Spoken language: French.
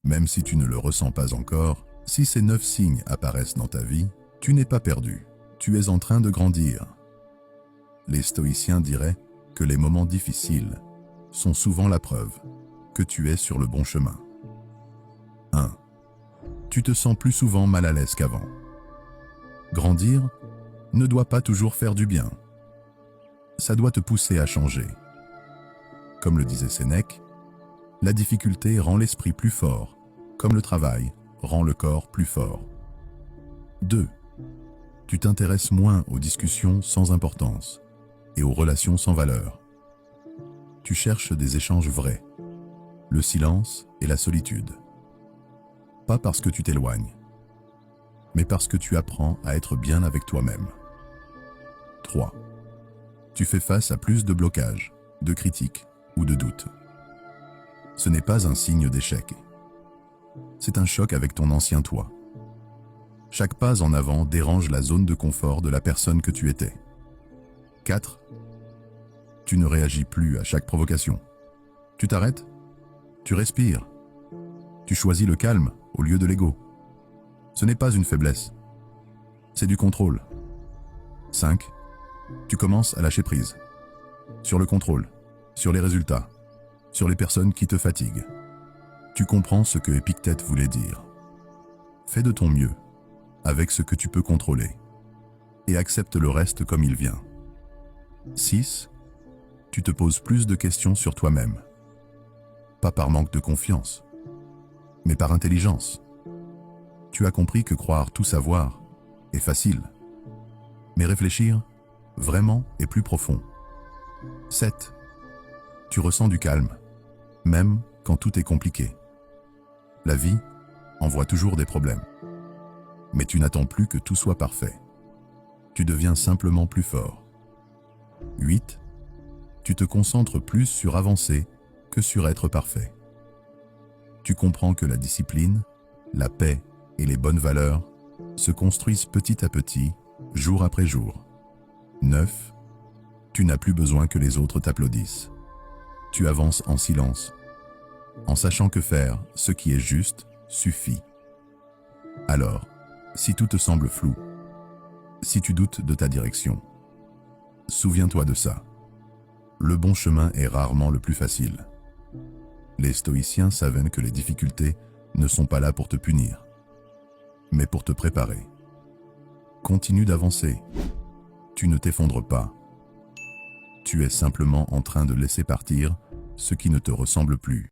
Même si tu ne le ressens pas encore, si ces 9 signes apparaissent dans ta vie, tu n'es pas perdu. Tu es en train de grandir. Les stoïciens diraient que les moments difficiles sont souvent la preuve que tu es sur le bon chemin. 1. Tu te sens plus souvent mal à l'aise qu'avant. Grandir ne doit pas toujours faire du bien. Ça doit te pousser à changer. Comme le disait Sénèque, la difficulté rend l'esprit plus fort, comme le travail rend le corps plus fort. 2. Tu t'intéresses moins aux discussions sans importance et aux relations sans valeur. Tu cherches des échanges vrais, le silence et la solitude. Pas parce que tu t'éloignes, mais parce que tu apprends à être bien avec toi-même. 3. Tu fais face à plus de blocages, de critiques ou de doutes. Ce n'est pas un signe d'échec. C'est un choc avec ton ancien toi. Chaque pas en avant dérange la zone de confort de la personne que tu étais. 4. Tu ne réagis plus à chaque provocation. Tu t'arrêtes, tu respires, tu choisis le calme au lieu de l'ego. Ce n'est pas une faiblesse, c'est du contrôle. 5. Tu commences à lâcher prise. Sur le contrôle, sur les résultats, sur les personnes qui te fatiguent. Tu comprends ce que Épictète voulait dire. Fais de ton mieux, avec ce que tu peux contrôler, et accepte le reste comme il vient. 6. Tu te poses plus de questions sur toi-même. Pas par manque de confiance, mais par intelligence. Tu as compris que croire tout savoir est facile, mais réfléchir, vraiment, est plus profond. 7. Tu ressens du calme, même quand tout est compliqué. La vie envoie toujours des problèmes. Mais tu n'attends plus que tout soit parfait. Tu deviens simplement plus fort. 8. Tu te concentres plus sur avancer que sur être parfait. Tu comprends que la discipline, la paix et les bonnes valeurs se construisent petit à petit, jour après jour. 9. Tu n'as plus besoin que les autres t'applaudissent. Tu avances en silence, en sachant que faire ce qui est juste suffit. Alors, si tout te semble flou, si tu doutes de ta direction, souviens-toi de ça. Le bon chemin est rarement le plus facile. Les stoïciens savaient que les difficultés ne sont pas là pour te punir, mais pour te préparer. Continue d'avancer. Tu ne t'effondres pas. Tu es simplement en train de laisser partir ce qui ne te ressemble plus.